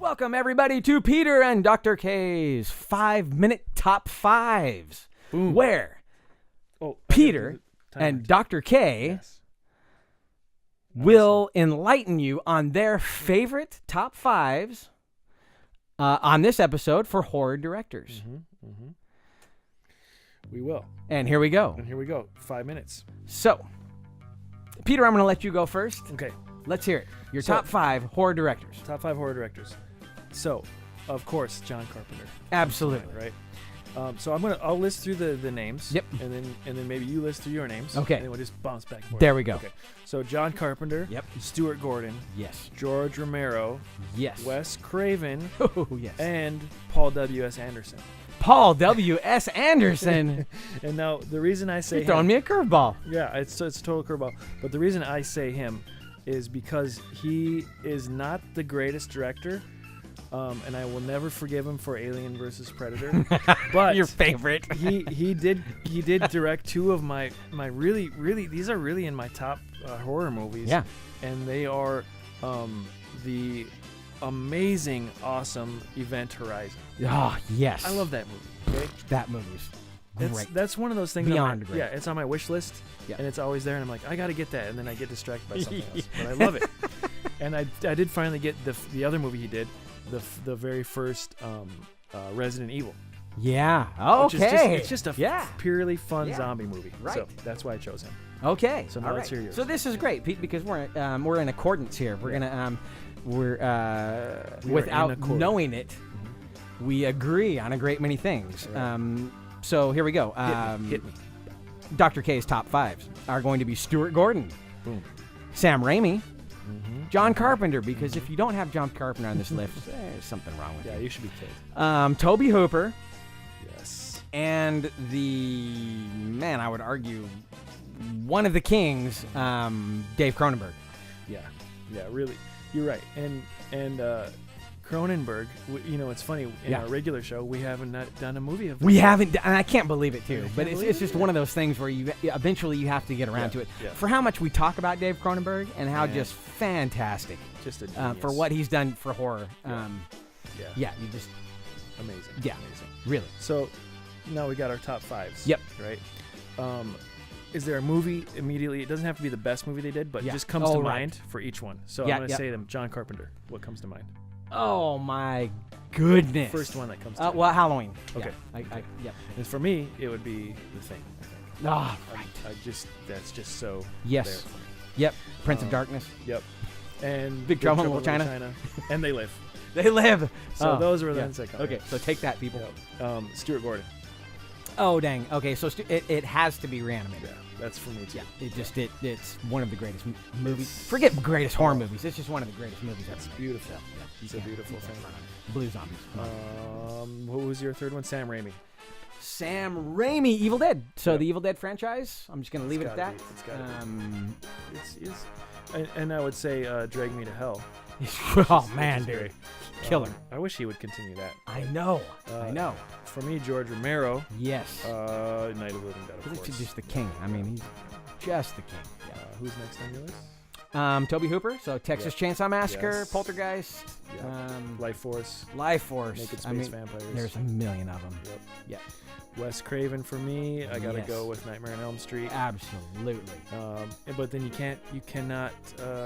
Welcome, everybody, to Peter and Dr. K's 5-minute top fives, Boom. where Peter and Dr. K will enlighten you on their favorite top fives on this episode for horror directors. We will. And here we go. 5 minutes. So, Peter, I'm going to let you go first. Okay. Let's hear it. Your top 5 horror directors. Top 5 horror directors. So, of course, John Carpenter. Absolutely. Right. So I'll list through the names. Yep. And then maybe you list through your names. Okay. And then we'll just bounce back and forth. There we go. Okay. So John Carpenter. Yep. Stuart Gordon. Yes. George Romero. Yes. Wes Craven. Oh, yes. And Paul W.S. Anderson. Paul W.S. Anderson. And now the reason I say You're throwing me a curveball. Yeah, it's a total curveball. But the reason I say him is because he is not the greatest director, and I will never forgive him for Alien vs. Predator. But your favorite. he did direct two of my really these are really in my top horror movies. Yeah, and they are the amazing, awesome Event Horizon. Oh yes, I love that movie. Okay? That movie's great. That's one of those things. Beyond great. Yeah, it's on my wish list, and it's always there, and I'm like, I gotta get that, and then I get distracted by something else. But I love it. And I did finally get the other movie he did, the very first Resident Evil. Yeah. Okay. It's just a purely fun zombie movie. Right. So that's why I chose him. Okay. So now let's hear yours. So this is great, Pete, because we're in accordance here. We're gonna without knowing it, we agree on a great many things. Right. So here we go. Hit me. Dr. K's top fives are going to be Stuart Gordon, Boom, Sam Raimi, John Carpenter, because if you don't have John Carpenter on this list, there's something wrong with you. Yeah, you should be killed. Toby Hooper. Yes. And I would argue, one of the kings, Dave Cronenberg. Yeah, really. You're right. And Cronenberg, it's funny, in our regular show, we haven't done a movie of him. We haven't, and I can't believe it, too. But it's just one of those things where eventually you have to get around to it. Yeah. For how much we talk about Dave Cronenberg and how just fantastic. Just a genius. For what he's done for horror. You just... Amazing. Yeah. Amazing. Really. So, now we got our top fives. Yep. Right? Is there a movie immediately? It doesn't have to be the best movie they did, but it just comes to mind for each one. So I'm going to say them. John Carpenter. What comes to mind? Oh, my goodness. First one that comes to mind. Well, Halloween. Okay. Yeah. And for me, it would be The Thing, I think. Oh, right. That's just so yes. there for me. Yep. Prince of Darkness. Yep. And Big Trouble in Little China. And They Live. They Live. So those were the ones that come. Okay, so take that, people. Yep. Stuart Gordon. Oh, dang. Okay, so it has to be Reanimator. Yeah, that's for me, too. Yeah, it's one of the greatest movies. Forget greatest horror movies. It's just one of the greatest movies ever made. Beautiful. Yeah. It's a beautiful thing. Blue Zombies. What was your third one? Sam Raimi. Sam Raimi, Evil Dead. So the Evil Dead franchise, I'm just going to leave it at that. It's gotta be. And I would say Drag Me to Hell. Oh, man, dude. Great. Killer. I wish he would continue that. I know. For me, George Romero. Yes. Night of the Living Dead, of course. He's just the king. I mean, he's just the king. Yeah. Who's next on your list? Toby Hooper, so Texas Chainsaw Massacre, Yes. Poltergeist, Life Force. I Naked Space mean, Vampires. There's a million of them. Yep. Yeah. Wes Craven for me. I gotta go with Nightmare on Elm Street. Absolutely. But then you cannot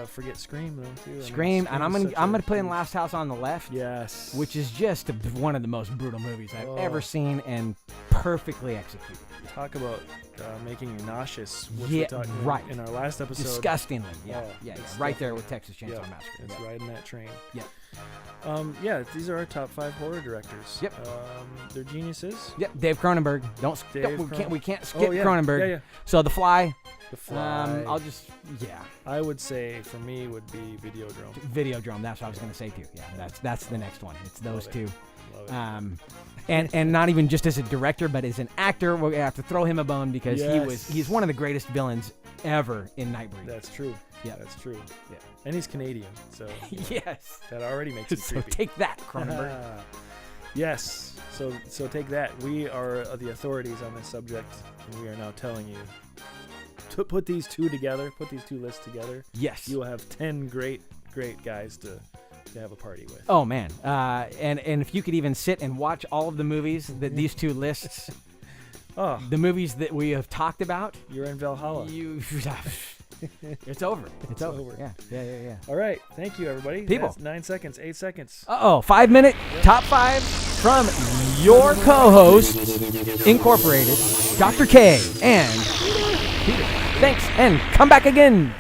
forget Scream though too. Scream, and I'm gonna put in Last House on the Left. Yes. Which is just one of the most brutal movies I've ever seen and perfectly executed. Talk about making you nauseous. Right. In our last episode. Disgustingly. Yeah. Right there with Texas Chainsaw Massacre. It's riding that train. Yeah. These are our top 5 horror directors. Yep. They're geniuses. Yep. Dave Cronenberg. We can't skip Cronenberg. Yeah. So The Fly. The Fly. I would say for me would be Videodrome. Videodrome. That's what I was going to say too. Yeah. That's the next one. It's those two. Love it. And not even just as a director, but as an actor, we have to throw him a bone because he's one of the greatest villains ever in Nightbreed. That's true. Yeah, that's true. Yeah, and he's Canadian, so yes, that already makes it creepy. So take that, Cronenberg. Yes. So take that. We are the authorities on this subject, and we are now telling you to put these two together. Put these two lists together. Yes, you will have 10 great guys to to have a party with. Oh man, and if you could even sit and watch all of the movies that these two lists, the movies that we have talked about, you're in Valhalla. It's over. It's over. Yeah. All right. Thank you, everybody. People. That's 9 seconds, 8 seconds. 5-minute top 5 from your co-host, Incorporated, Dr. K and Peter. Thanks, and come back again.